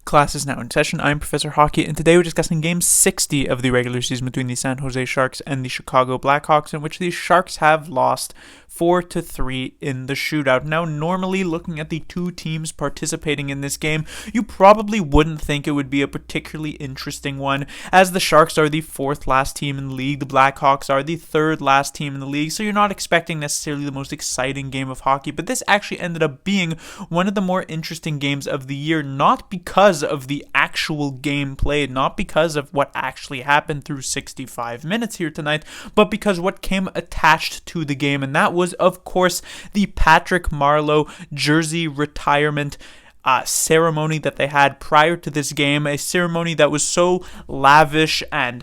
Class is now in session. I'm Professor Hockey, and today we're discussing Game 60 of the regular season between the San Jose Sharks and the Chicago Blackhawks, in which the Sharks have lost 4-3 in the shootout. Now, normally, looking at the two teams participating in this game, you probably wouldn't think it would be a particularly interesting one, as the Sharks are the fourth last team in the league, the Blackhawks are the third last team in the league, so you're not expecting necessarily the most exciting game of hockey, but this actually ended up being one of the more interesting games of the year, not because of the actual game played, not because of what actually happened through 65 minutes here tonight, but because what came attached to the game, and that was, of course, the Patrick Marleau jersey retirement ceremony that they had prior to this game, a ceremony that was so lavish and,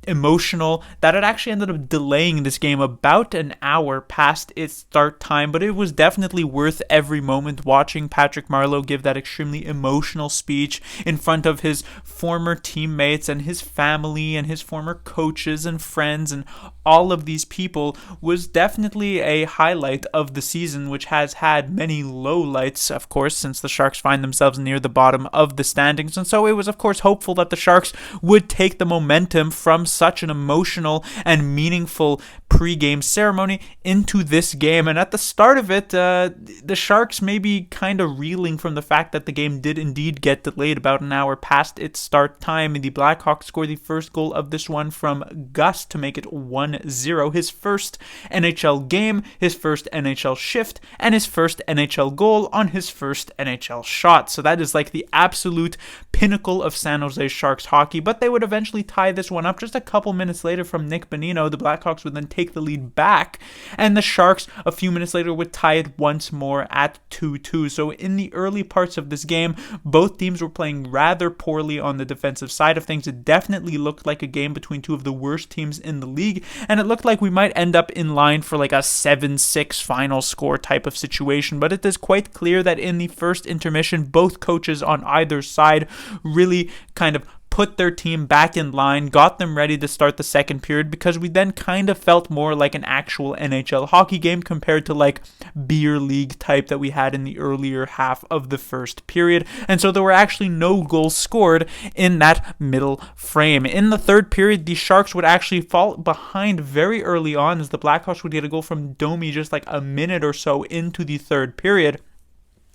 emotional that it actually ended up delaying this game about an hour past its start time, but it was definitely worth every moment watching Patrick Marleau give that extremely emotional speech in front of his former teammates and his family and his former coaches and friends, and all of these people was definitely a highlight of the season, which has had many lowlights, of course, since the Sharks find themselves near the bottom of the standings. And so it was, of course, hopeful that the Sharks would take the momentum from such an emotional and meaningful pre-game ceremony into this game. And at the start of it, the Sharks may be kind of reeling from the fact that the game did indeed get delayed about an hour past its start time. And the Blackhawks scored the first goal of this one from Gus to make it 1-0. His first NHL game, his first NHL shift, and his first NHL goal on his first NHL shot. So that is like the absolute pinnacle of San Jose Sharks hockey. But they would eventually tie this one up just a couple minutes later from Nick Bonino. The Blackhawks would then take the lead back, and the Sharks a few minutes later would tie it once more at 2-2. So in the early parts of this game, both teams were playing rather poorly on the defensive side of things. It definitely looked like a game between two of the worst teams in the league, and it looked like we might end up in line for like a 7-6 final score type of situation. But it is quite clear that in the first intermission, both coaches on either side really kind of put their team back in line, got them ready to start the second period, because we then kind of felt more like an actual NHL hockey game compared to like beer league type that we had in the earlier half of the first period. And so there were actually no goals scored in that middle frame. In the third period, the Sharks would actually fall behind very early on, as the Blackhawks would get a goal from Domi just like a minute or so into the third period.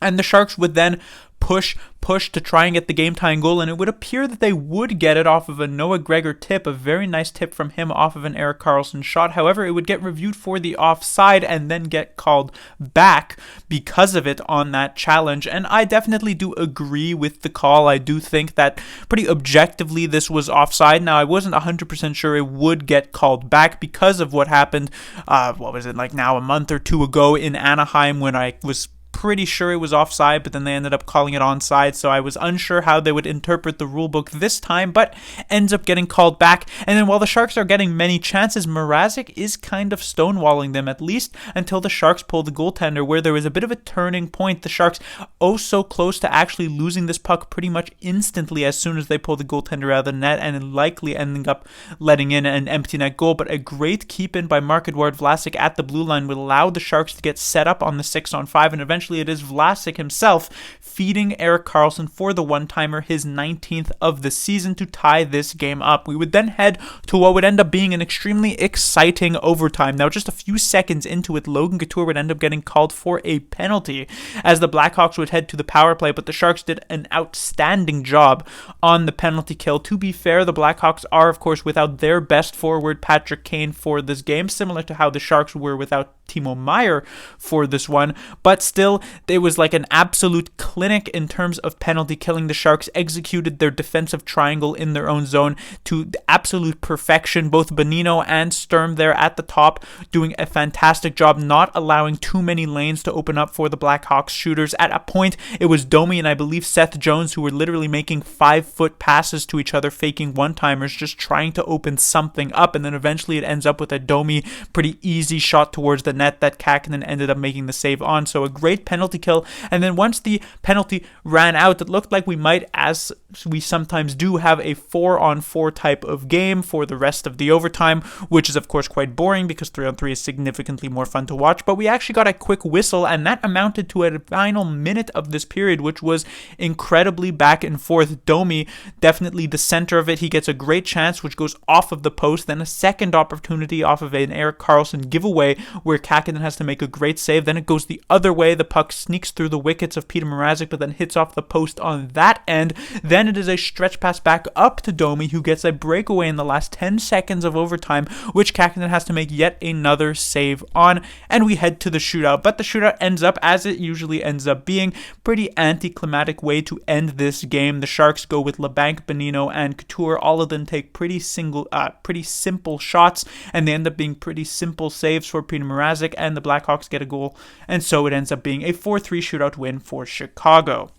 And the Sharks would then push to try and get the game-tying goal, and it would appear that they would get it off of a Noah Gregor tip, a very nice tip from him off of an Erik Karlsson shot. However, it would get reviewed for the offside and then get called back because of it on that challenge, and I definitely do agree with the call. I do think that pretty objectively this was offside. Now, I wasn't 100% sure it would get called back because of what happened, a month or two ago in Anaheim, when I was pretty sure it was offside, but then they ended up calling it onside, so I was unsure how they would interpret the rule book this time, but ends up getting called back. And then while the Sharks are getting many chances, Mrazek is kind of stonewalling them, at least until the Sharks pull the goaltender, where there was a bit of a turning point. The Sharks so close to actually losing this puck pretty much instantly as soon as they pull the goaltender out of the net, and likely ending up letting in an empty net goal. But a great keep in by Marc-Edouard Vlasic at the blue line would allow the Sharks to get set up on the 6-on-5, and eventually it is Vlasic himself feeding Erik Karlsson for the one-timer, his 19th of the season, to tie this game up. We would then head to what would end up being an extremely exciting overtime. Now, just a few seconds into it, Logan Couture would end up getting called for a penalty as the Blackhawks would head to the power play, but the Sharks did an outstanding job on the penalty kill. To be fair, the Blackhawks are, of course, without their best forward, Patrick Kane, for this game, similar to how the Sharks were without Timo Meier for this one, but still, it was like an absolute clinic in terms of penalty killing. The Sharks executed their defensive triangle in their own zone to absolute perfection. Both Bonino and Sturm there at the top doing a fantastic job, not allowing too many lanes to open up for the Blackhawks shooters. At a point, it was Domi and I believe Seth Jones who were literally making 5-foot passes to each other, faking one-timers, just trying to open something up, and then eventually it ends up with a Domi pretty easy shot towards the net that Kakkonen ended up making the save on. So a great penalty kill. And then once the penalty ran out, it looked like we might, as we sometimes do, have a 4-on-4 type of game for the rest of the overtime, which is of course quite boring because 3-on-3 is significantly more fun to watch. But we actually got a quick whistle, and that amounted to a final minute of this period, which was incredibly back and forth. Domi, definitely the center of it. He gets a great chance, which goes off of the post. Then a second opportunity off of an Erik Karlsson giveaway where Kakkonen has to make a great save. Then it goes the other way. The puck sneaks through the wickets of Peter Mrazek, but then hits off the post on that end. Then it is a stretch pass back up to Domi, who gets a breakaway in the last 10 seconds of overtime, which Kakkonen has to make yet another save on, and we head to the shootout. But the shootout ends up, as it usually ends up being, pretty anticlimactic way to end this game. The Sharks go with Labanc, Bonino, and Couture. All of them take pretty simple shots, and they end up being pretty simple saves for Peter Mrazek, and the Blackhawks get a goal, and so it ends up being a 4-3 shootout win for Chicago.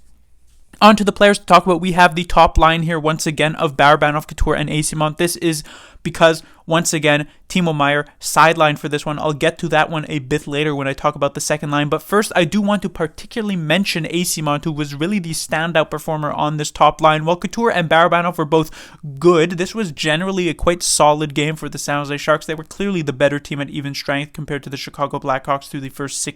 On to the players to talk about. We have the top line here once again of Barabanov, Couture, and Eyssimont. This is because, once again, Timo Meier sidelined for this one. I'll get to that one a bit later when I talk about the second line. But first, I do want to particularly mention Eyssimont, who was really the standout performer on this top line. While Couture and Barabanov were both good, this was generally a quite solid game for the San Jose Sharks. They were clearly the better team at even strength compared to the Chicago Blackhawks through the first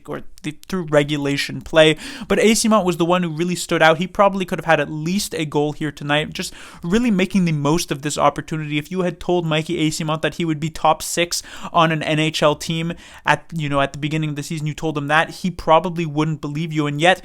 through regulation play. But Eyssimont was the one who really stood out. He probably could have had at least a goal here tonight, just really making the most of this opportunity. If you had told Mikey Eyssimont that he would be top 6 on an NHL team at the beginning of the season, you told him that, he probably wouldn't believe you. And yet,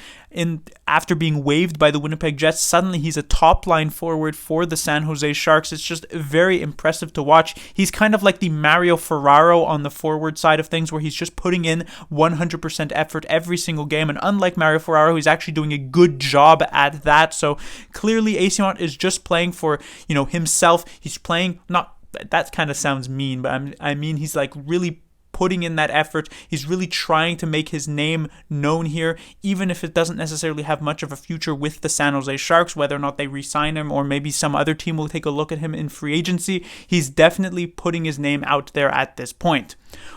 after being waived by the Winnipeg Jets, suddenly he's a top line forward for the San Jose Sharks. It's just very impressive to watch. He's kind of like the Mario Ferraro on the forward side of things, where he's just putting in 100% effort every single game. And unlike Mario Ferraro, he's actually doing a good job at that. So clearly Eyssimont is just playing for, himself. He's playing, not, that kind of sounds mean, but I mean he's like really putting in that effort. He's really trying to make his name known here, even if it doesn't necessarily have much of a future with the San Jose Sharks, whether or not they re-sign him or maybe some other team will take a look at him in free agency. He's definitely putting his name out there at this point.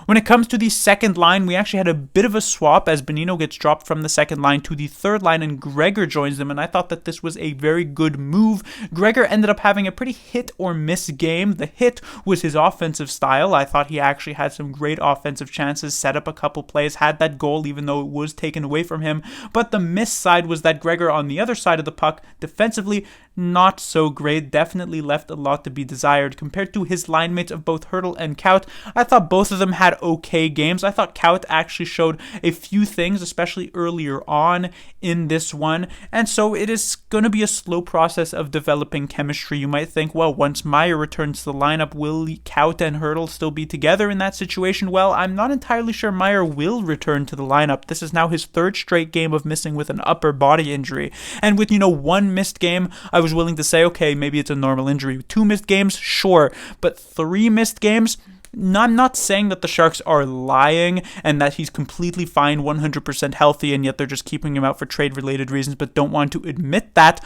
When it comes to the second line, we actually had a bit of a swap as Bonino gets dropped from the second line to the third line and Gregor joins them, and I thought that this was a very good move. Gregor ended up having a pretty hit or miss game. The hit was his offensive style. I thought he actually had some great offensive chances, set up a couple plays, had that goal even though it was taken away from him. But the miss side was that Gregor on the other side of the puck, defensively, not so great, definitely left a lot to be desired. Compared to his line mates of both Hertl and Kaut, I thought both of them had okay games. I thought Kaut actually showed a few things, especially earlier on in this one, and so it is going to be a slow process of developing chemistry. You might think, well, once Meier returns to the lineup, will Kaut and Hertl still be together in that situation? Well, I'm not entirely sure Meier will return to the lineup. This is now his third straight game of missing with an upper body injury, and with one missed game, I was willing to say, okay, maybe it's a normal injury. 2 missed games, sure, but 3 missed games? I'm not saying that the Sharks are lying and that he's completely fine, 100% healthy, and yet they're just keeping him out for trade-related reasons, but don't want to admit that.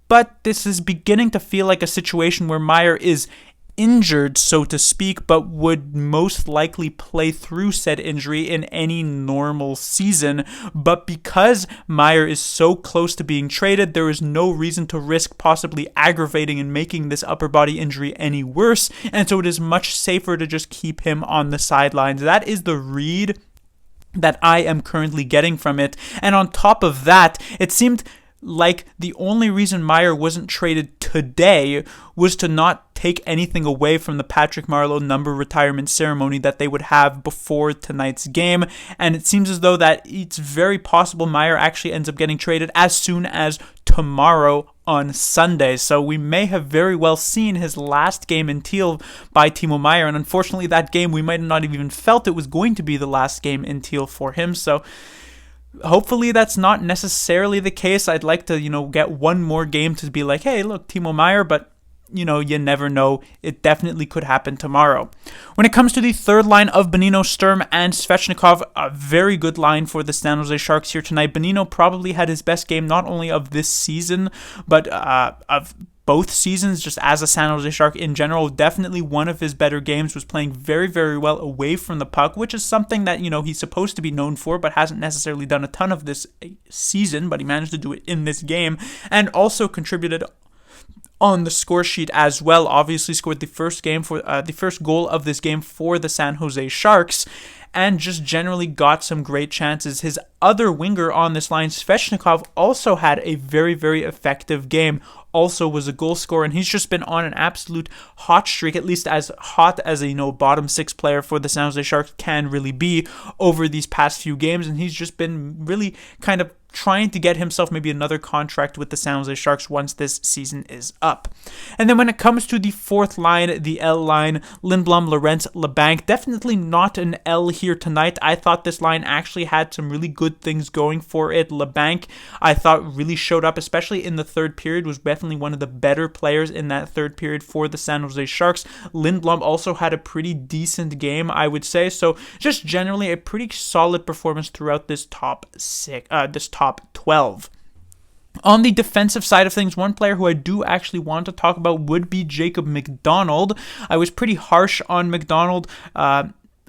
But this is beginning to feel like a situation where Meier is injured, so to speak, but would most likely play through said injury in any normal season. But because Meier is so close to being traded, there is no reason to risk possibly aggravating and making this upper body injury any worse, and so it is much safer to just keep him on the sidelines. That is the read that I am currently getting from it. And on top of that, it seemed like the only reason Meier wasn't traded today was to not take anything away from the Patrick Marleau number retirement ceremony that they would have before tonight's game. And it seems as though that it's very possible Meier actually ends up getting traded as soon as tomorrow on Sunday. So we may have very well seen his last game in teal by Timo Meier. And unfortunately, that game, we might have not even felt it was going to be the last game in teal for him. So hopefully that's not necessarily the case. I'd like to, get one more game to be like, hey, look, Timo Meier, but you never know. It definitely could happen tomorrow. When it comes to the third line of Bonino, Sturm, and Svechnikov, a very good line for the San Jose Sharks here tonight. Bonino probably had his best game not only of this season, but of both seasons, just as a San Jose Shark in general. Definitely one of his better games, was playing very, very well away from the puck, which is something that, he's supposed to be known for, but hasn't necessarily done a ton of this season, but he managed to do it in this game, and also contributed on the score sheet as well. Obviously scored the first goal of this game for the San Jose Sharks, and just generally got some great chances. His other winger on this line, Svechnikov, also had a very, very effective game. Also was a goal scorer, and he's just been on an absolute hot streak, at least as hot as a bottom six player for the San Jose Sharks can really be over these past few games, and he's just been really kind of trying to get himself maybe another contract with the San Jose Sharks once this season is up. And then when it comes to the fourth line, the L line, Lindblom, Lorentz, Labanc, definitely not an L here tonight. I thought this line actually had some really good things going for it. Labanc, I thought, really showed up, especially in the third period, was definitely one of the better players in that third period for the San Jose Sharks. Lindblom also had a pretty decent game, I would say. So just generally a pretty solid performance throughout this top 12. On the defensive side of things, one player who I do actually want to talk about would be Jacob McDonald. I was pretty harsh on McDonald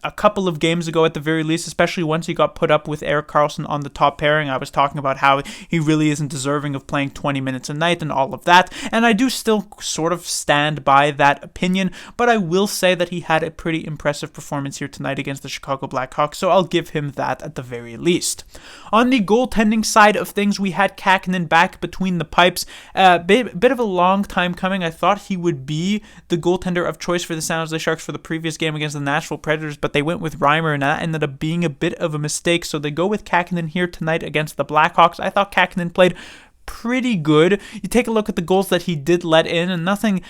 a couple of games ago at the very least, especially once he got put up with Erik Karlsson on the top pairing. I was talking about how he really isn't deserving of playing 20 minutes a night and all of that, and I do still sort of stand by that opinion, but I will say that he had a pretty impressive performance here tonight against the Chicago Blackhawks, so I'll give him that at the very least. On the goaltending side of things, we had Kähkönen back between the pipes. Bit of a long time coming. I thought he would be the goaltender of choice for the San Jose Sharks for the previous game against the Nashville Predators, but they went with Reimer, and that ended up being a bit of a mistake, so they go with Kähkönen here tonight against the Blackhawks. I thought Kähkönen played pretty good. You take a look at the goals that he did let in, and nothing,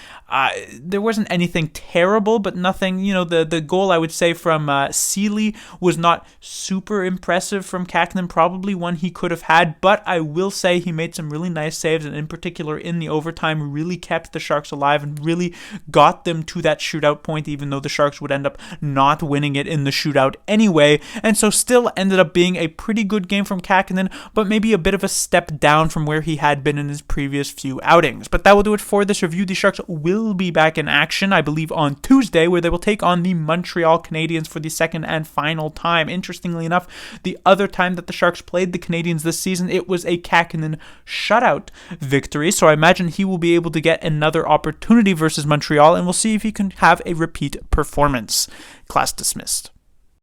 there wasn't anything terrible, but nothing, the goal I would say from Seeley was not super impressive from Kähkönen, probably one he could have had, but I will say he made some really nice saves, and in particular in the overtime really kept the Sharks alive and really got them to that shootout point, even though the Sharks would end up not winning it in the shootout anyway, and so still ended up being a pretty good game from Kähkönen, but maybe a bit of a step down from where he had been in his previous few outings. But that will do it for this review. The Sharks will be back in action, I believe, on Tuesday, where they will take on the Montreal Canadiens for the second and final time. Interestingly enough, the other time that the Sharks played the Canadiens this season, it was a Kähkönen shutout victory, so I imagine he will be able to get another opportunity versus Montreal, and we'll see if he can have a repeat performance. Class dismissed.